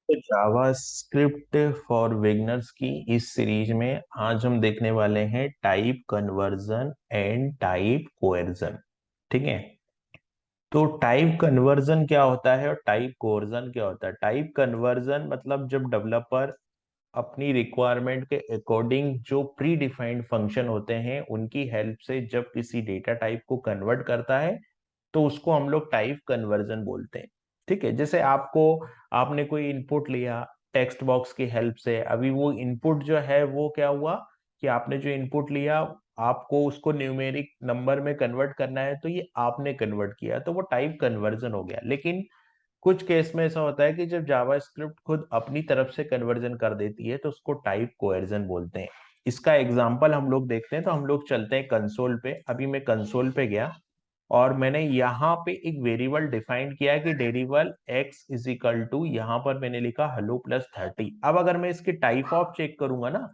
तो JavaScript for beginners की इस सीरीज में आज हम देखने वाले हैं टाइप कन्वर्जन एंड टाइप कोएर्जन। ठीक है। तो टाइप कन्वर्जन क्या होता है और टाइप कोएर्जन क्या होता है? टाइप कन्वर्जन मतलब जब डेवलपर अपनी रिक्वायरमेंट के अकॉर्डिंग जो प्री डिफाइंड फंक्शन होते हैं उनकी हेल्प से जब किसी डेटा टाइप को कन्वर्ट करता है तो उसको हम लोग टाइप कन्वर्जन बोलते हैं। ठीक है। जैसे आपने कोई इनपुट लिया टेक्स्ट बॉक्स की हेल्प से, अभी वो इनपुट जो है वो क्या हुआ कि आपने जो इनपुट लिया आपको उसको न्यूमेरिक नंबर में कन्वर्ट करना है, तो ये आपने कन्वर्ट किया तो वो टाइप कन्वर्जन हो गया। लेकिन कुछ केस में ऐसा होता है कि जब जावास्क्रिप्ट खुद अपनी तरफ से कन्वर्जन कर देती है तो उसको टाइप कोएर्जन बोलते हैं। इसका एग्जांपल हम लोग देखते हैं, तो हम लोग चलते हैं कंसोल पे। अभी मैं कंसोल पे गया और मैंने यहाँ पे एक वेरिएबल डिफाइन किया है कि variable x is equal to, यहाँ पर मैंने लिखा हेलो प्लस 30। अब अगर मैं इसकी टाइप ऑफ चेक करूंगा ना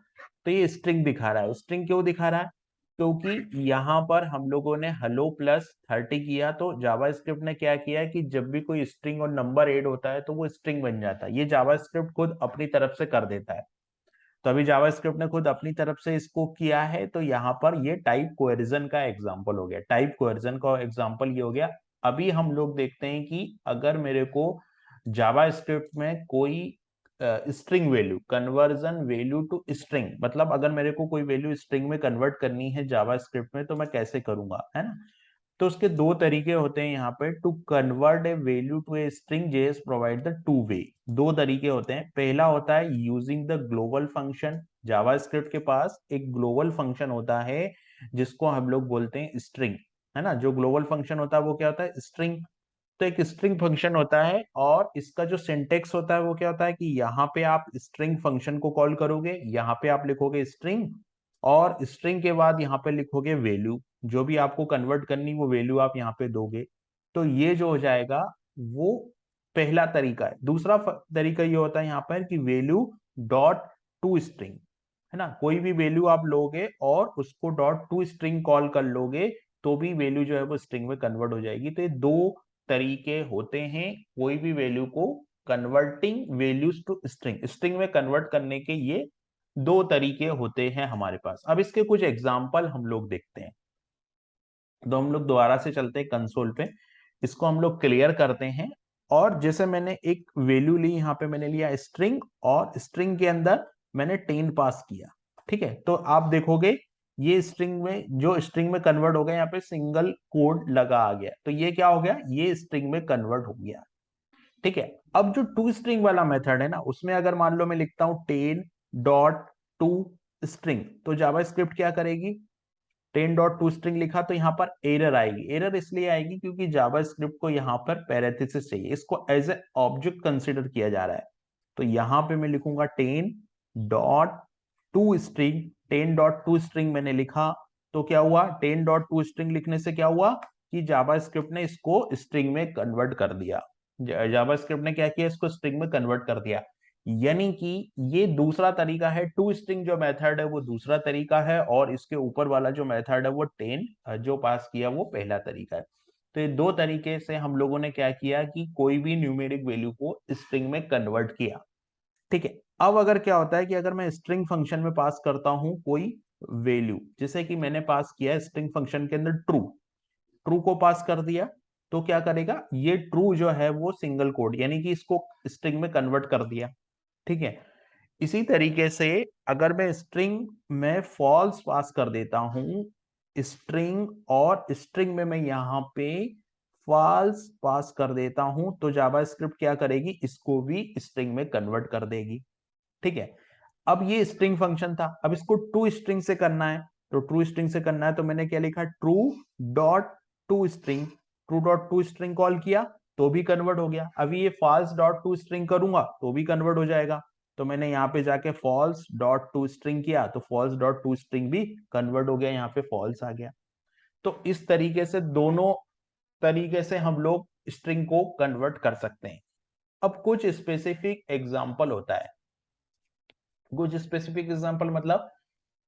तो ये स्ट्रिंग दिखा रहा है। स्ट्रिंग क्यों दिखा रहा है? क्योंकि यहाँ पर हम लोगों ने हेलो प्लस 30 किया, तो जावास्क्रिप्ट ने क्या किया है कि जब भी कोई स्ट्रिंग और नंबर ऐड होता है तो वो स्ट्रिंग बन जाता है। ये जावास्क्रिप्ट खुद अपनी तरफ से कर देता है। तो अभी जावास्क्रिप्ट ने खुद अपनी तरफ से इसको किया है, तो यहाँ पर ये टाइप कोएर्जन का एग्जांपल हो गया। टाइप कोएर्जन का एग्जांपल ये हो गया। अभी हम लोग देखते हैं कि अगर मेरे को जावास्क्रिप्ट में कोई string value conversion value to string, मतलब अगर मेरे को कोई वैल्यू स्ट्रिंग में कन्वर्ट करनी है जावास्क्रिप्ट में तो मैं कैसे करूंगा, है ना? तो उसके दो तरीके होते हैं यहाँ पे। To convert a value to a string JS provide the two way. दो तरीके होते हैं। पहला होता है using the global function. JavaScript के पास एक ग्लोबल फंक्शन होता है जिसको हम लोग बोलते हैं स्ट्रिंग, है ना? जो ग्लोबल फंक्शन होता है वो क्या होता है? स्ट्रिंग। तो एक स्ट्रिंग फंक्शन होता है और इसका जो सिंटेक्स होता है वो क्या होता है कि यहाँ पे आप स्ट्रिंग फंक्शन को कॉल करोगे, यहाँ पे आप लिखोगे स्ट्रिंग और स्ट्रिंग के बाद यहाँ पे लिखोगे वैल्यू। जो भी आपको कन्वर्ट करनी वो वैल्यू आप यहाँ पे दोगे। तो ये जो हो जाएगा वो पहला तरीका है। दूसरा तरीका ये होता है यहाँ पर कि वैल्यू डॉट टू स्ट्रिंग, है ना? कोई भी वैल्यू आप लोगे और उसको डॉट टू स्ट्रिंग कॉल कर लोगे तो भी वैल्यू जो है वो स्ट्रिंग में कन्वर्ट हो जाएगी। तो ये दो तरीके होते हैं कोई भी वैल्यू को converting values to string, string में कन्वर्ट करने के। ये दो तरीके होते हैं हमारे पास। अब इसके कुछ एग्जाम्पल हम लोग देखते हैं। तो हम लोग दोबारा से चलते हैं कंसोल पे, इसको हम लोग क्लियर करते हैं। और जैसे मैंने एक वैल्यू ली, यहाँ पे मैंने लिया स्ट्रिंग और स्ट्रिंग के अंदर मैंने 10 पास किया। ठीक है। तो आप देखोगे ये स्ट्रिंग में, जो स्ट्रिंग में कन्वर्ट हो गया, यहाँ पे सिंगल कोड लगा आ गया, तो ये क्या हो गया? ये स्ट्रिंग में कन्वर्ट हो गया। ठीक है। अब जो टू स्ट्रिंग वाला मेथड है ना, उसमें अगर मान लो मैं लिखता हूं 10.टू स्ट्रिंग, तो जावास्क्रिप्ट क्या करेगी? 10.टू स्ट्रिंग लिखा तो यहाँ पर एरर आएगी। एरर इसलिए आएगी क्योंकि जावास्क्रिप्ट को यहाँ पर पैरेंथेसिस चाहिए, इसको एज ए ऑब्जेक्ट कंसिडर किया जा रहा है। तो यहाँ पे मैं लिखूंगा 10.टू स्ट्रिंग। 10.टू स्ट्रिंग मैंने लिखा तो क्या हुआ? 10.टू स्ट्रिंग लिखने से क्या हुआ कि जावास्क्रिप्ट ने इसको स्ट्रिंग में कन्वर्ट कर दिया। जावास्क्रिप्ट ने क्या किया? इसको स्ट्रिंग में कन्वर्ट कर दिया। यानी कि ये दूसरा तरीका है। टू स्ट्रिंग जो मेथड है वो दूसरा तरीका है और इसके ऊपर वाला जो मेथड है वो 10 जो पास किया वो पहला तरीका है। तो ये दो तरीके से हम लोगों ने क्या किया कि कोई भी न्यूमेरिक वैल्यू को स्ट्रिंग में कन्वर्ट किया। ठीक है। अब अगर क्या होता है कि अगर मैं स्ट्रिंग फंक्शन में पास करता हूं कोई वैल्यू, जैसे कि मैंने पास किया स्ट्रिंग फंक्शन के अंदर ट्रू, ट्रू को पास कर दिया, तो क्या करेगा? ये ट्रू जो है वो सिंगल कोड, यानी कि इसको स्ट्रिंग में कन्वर्ट कर दिया। ठीक है। इसी तरीके से अगर मैं स्ट्रिंग में फॉल्स पास कर देता हूं स्ट्रिंग, और स्ट्रिंग में मैं यहां पे फॉल्स पास कर देता हूं, तो जावास्क्रिप्ट क्या करेगी? इसको भी स्ट्रिंग में कन्वर्ट कर देगी। ठीक है। अब ये स्ट्रिंग फंक्शन था, अब इसको टू स्ट्रिंग से करना है। तो ट्रू स्ट्रिंग से करना है तो मैंने क्या लिखा? True dot to string. True dot to string call किया तो भी कन्वर्ट हो गया। अभी ये फॉल्स डॉट टू स्ट्रिंग करूंगा तो भी कन्वर्ट हो जाएगा। तो मैंने यहाँ पे जाके फॉल्स डॉट टू स्ट्रिंग किया तो फॉल्स डॉट टू स्ट्रिंग भी कन्वर्ट हो गया, यहाँ पे फॉल्स आ गया। तो इस तरीके से दोनों तरीके से हम लोग स्ट्रिंग को कन्वर्ट कर सकते हैं। अब कुछ स्पेसिफिक एग्जाम्पल होता है। कुछ स्पेसिफिक एग्जांपल मतलब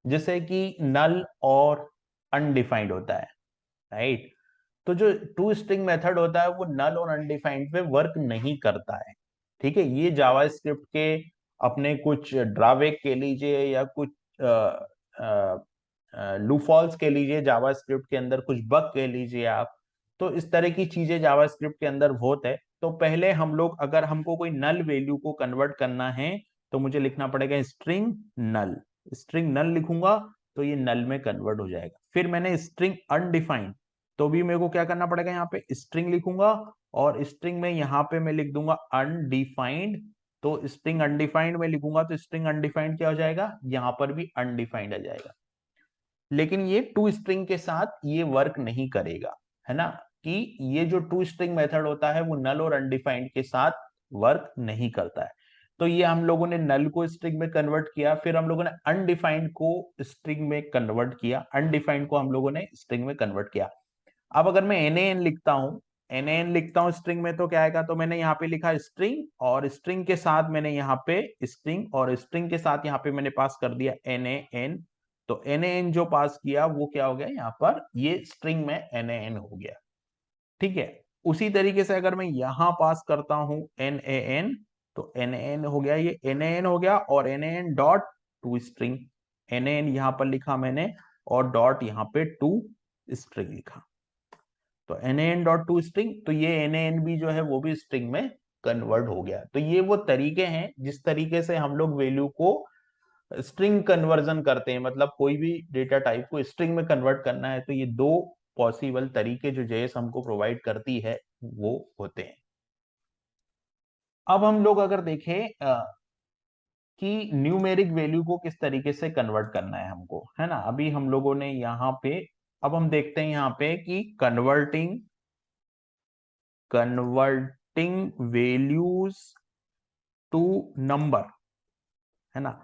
जैसे कि नल और अनडिफाइंड होता है, राइट? तो जो टू स्ट्रिंग मेथड होता है वो नल और अनडिफाइंड पे वर्क नहीं करता है। ठीक है, ये जावास्क्रिप्ट के अपने कुछ ड्राबैक के लीजिए या कुछ लूफॉल्स के लीजिए, जावास्क्रिप्ट के अंदर कुछ बग के लीजिए आप। तो इस तरह की चीजें जावास्क्रिप्ट के अंदर बहुत है। तो पहले हम लोग, अगर हमको कोई नल वैल्यू को कन्वर्ट करना है तो मुझे लिखना पड़ेगा स्ट्रिंग नल। स्ट्रिंग नल लिखूंगा तो ये नल में कन्वर्ट हो जाएगा। फिर मैंने स्ट्रिंग अनडिफाइंड, तो भी मेरे को क्या करना पड़ेगा, यहाँ पे स्ट्रिंग लिखूंगा और स्ट्रिंग में यहाँ पे मैं लिख दूंगा अनडिफाइंड। तो स्ट्रिंग अनडिफाइंड में लिखूंगा तो स्ट्रिंग अनडिफाइंड क्या हो जाएगा, यहाँ पर भी अनडिफाइंड आ जाएगा। लेकिन ये टू स्ट्रिंग के साथ ये वर्क नहीं करेगा, है ना, कि ये जो टू स्ट्रिंग मेथड होता है वो नल और अनडिफाइंड के साथ वर्क नहीं करता है। तो ये हम लोगों ने नल को स्ट्रिंग में कन्वर्ट किया, फिर हम लोगों ने अनडिफाइंड को स्ट्रिंग में कन्वर्ट किया, अनडिफाइंड को हम लोगों ने स्ट्रिंग में कन्वर्ट किया। अब अगर मैं एन लिखता हूं, एन लिखता हूं स्ट्रिंग में तो क्या आएगा, तो मैंने यहाँ पे लिखा स्ट्रिंग और स्ट्रिंग के साथ मैंने यहाँ पे स्ट्रिंग और स्ट्रिंग के साथ यहाँ पे मैंने पास कर दिया एन। तो एन जो पास किया वो क्या हो गया, यहाँ पर ये स्ट्रिंग में एन हो गया। ठीक है, उसी तरीके से अगर मैं यहां पास करता हूं एन, तो एन हो गया, ये एन हो गया और n dot to string, n यहां पर लिखा मैंने और डॉट यहां पे टू स्ट्रिंग लिखा, तो एन डॉट टू स्ट्रिंग, तो ये एन भी जो है वो भी स्ट्रिंग में कन्वर्ट हो गया। तो ये वो तरीके हैं जिस तरीके से हम लोग वैल्यू को स्ट्रिंग कन्वर्जन करते हैं, मतलब कोई भी डेटा टाइप को स्ट्रिंग में कन्वर्ट करना है तो ये दो पॉसिबल तरीके जो जेएस हमको प्रोवाइड करती है वो होते हैं। अब हम लोग अगर देखें कि न्यूमेरिक वैल्यू को किस तरीके से कन्वर्ट करना है हमको, है ना, अभी हम लोगों ने यहाँ पे, अब हम देखते हैं यहाँ पे कि कन्वर्टिंग वैल्यूज टू नंबर, है ना।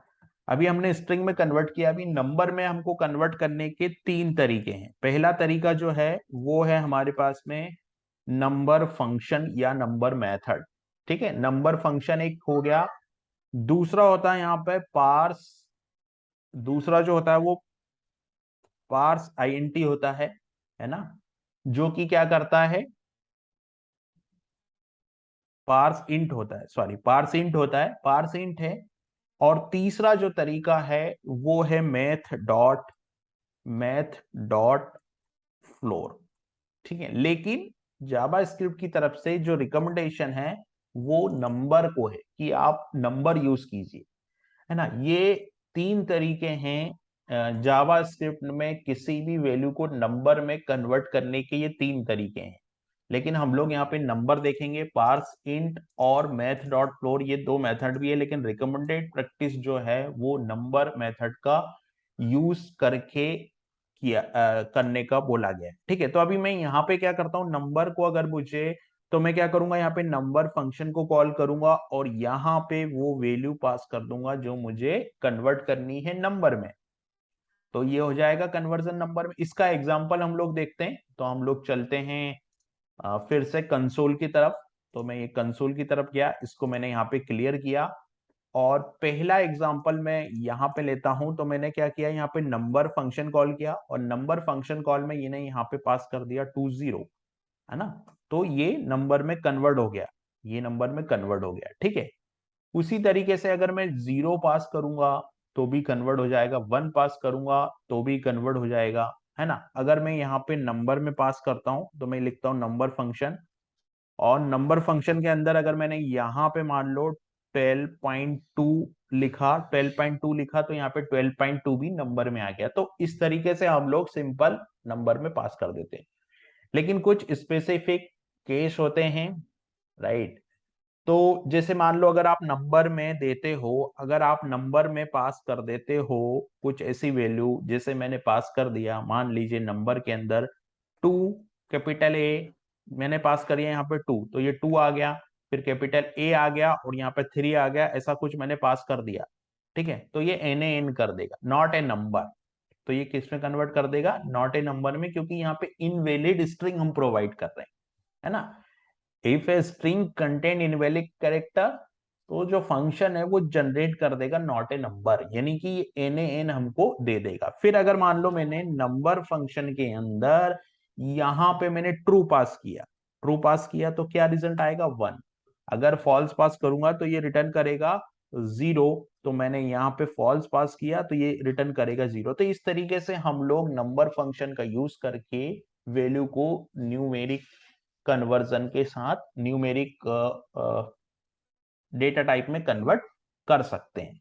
अभी हमने स्ट्रिंग में कन्वर्ट किया, अभी नंबर में हमको कन्वर्ट करने के तीन तरीके हैं। पहला तरीका जो है वो है हमारे पास में नंबर फंक्शन या नंबर मेथड। ठीक है, नंबर फंक्शन एक हो गया। दूसरा होता है यहाँ पे पार्स, दूसरा जो होता है वो पार्स आईएनटी होता है ना, जो कि क्या करता है, पार्स इंट होता है, सॉरी पार्स इंट होता है, पार्स इंट है। और तीसरा जो तरीका है वो है मैथ डॉट फ्लोर। ठीक है, लेकिन जावा स्क्रिप्ट की तरफ से जो रिकमेंडेशन है वो नंबर को है कि आप नंबर यूज कीजिए, है ना। ये तीन तरीके हैं जावा स्क्रिप्ट में किसी भी वैल्यू को नंबर में कन्वर्ट करने के, ये तीन तरीके हैं। लेकिन हम लोग यहाँ पे नंबर देखेंगे, पार्स इंट और मैथ डॉट फ्लोर, ये दो मेथड भी है, लेकिन रिकमेंडेड प्रैक्टिस जो है वो नंबर मेथड का यूज करके करने का बोला गया है। ठीक है, तो अभी मैं यहाँ पे क्या करता हूँ, नंबर को अगर मुझे, तो मैं क्या करूंगा, यहाँ पे नंबर फंक्शन को कॉल करूंगा और यहाँ पे वो वैल्यू पास कर दूंगा जो मुझे कन्वर्ट करनी है नंबर में। तो ये हो जाएगा कन्वर्जन नंबर में। इसका एग्जांपल हम लोग देखते हैं, तो हम लोग चलते हैं फिर से कंसोल की तरफ। तो मैं ये कंसोल की तरफ गया, इसको मैंने यहाँ पे क्लियर किया और पहला एग्जांपल मैं यहाँ पे लेता हूं। तो मैंने क्या किया, यहाँ पे नंबर फंक्शन कॉल किया और नंबर फंक्शन कॉल में ये यहाँ पे पास कर दिया 20, है ना। तो ये नंबर में कन्वर्ट हो गया, ये नंबर में कन्वर्ट हो गया। ठीक है, उसी तरीके से अगर मैं 0 पास करूंगा तो भी कन्वर्ट हो जाएगा, 1 पास करूंगा तो भी कन्वर्ट हो जाएगा, है ना। अगर मैं यहाँ पे नंबर में पास करता हूं तो मैं लिखता हूं नंबर फंक्शन, और नंबर फंक्शन के अंदर अगर मैंने यहाँ पे मान लो 12.2 लिखा, 12.2 लिखा तो यहाँ पे 12.2 भी नंबर में आ गया। तो इस तरीके से हम लोग सिंपल नंबर में पास कर देते हैं। लेकिन कुछ स्पेसिफिक केस होते हैं, राइट। तो जैसे मान लो अगर आप नंबर में देते हो, अगर आप नंबर में पास कर देते हो कुछ ऐसी वैल्यू, जैसे मैंने पास कर दिया, मान लीजिए नंबर के अंदर 2, कैपिटल ए मैंने पास करिए यहाँ पे 2, तो ये 2 आ गया, फिर कैपिटल ए आ गया और यहाँ पे 3 आ गया, ऐसा कुछ मैंने पास कर दिया। ठीक है, तो ये एन कर देगा, नॉट ए नंबर। तो ये किस में कन्वर्ट कर देगा, नॉट ए नंबर में, क्योंकि यहाँ पे इनवैलिड स्ट्रिंग हम प्रोवाइड कर रहे हैं, है ना। If a string contain invalid character, तो जो फंक्शन है वो जनरेट कर देगा नॉट ए नंबर, यानी कि एन हमको दे देगा। फिर अगर मान लो मैंने नंबर फंक्शन के अंदर यहां पे मैंने ट्रू पास किया, ट्रू पास किया तो क्या रिजल्ट आएगा, 1। अगर फॉल्स पास करूंगा तो ये रिटर्न करेगा 0, तो मैंने यहाँ पे फॉल्स पास किया तो ये रिटर्न करेगा 0। तो इस तरीके से हम लोग नंबर फंक्शन का यूज करके वैल्यू को न्यूमेरिक कन्वर्जन के साथ न्यूमेरिक डेटा टाइप में कन्वर्ट कर सकते हैं।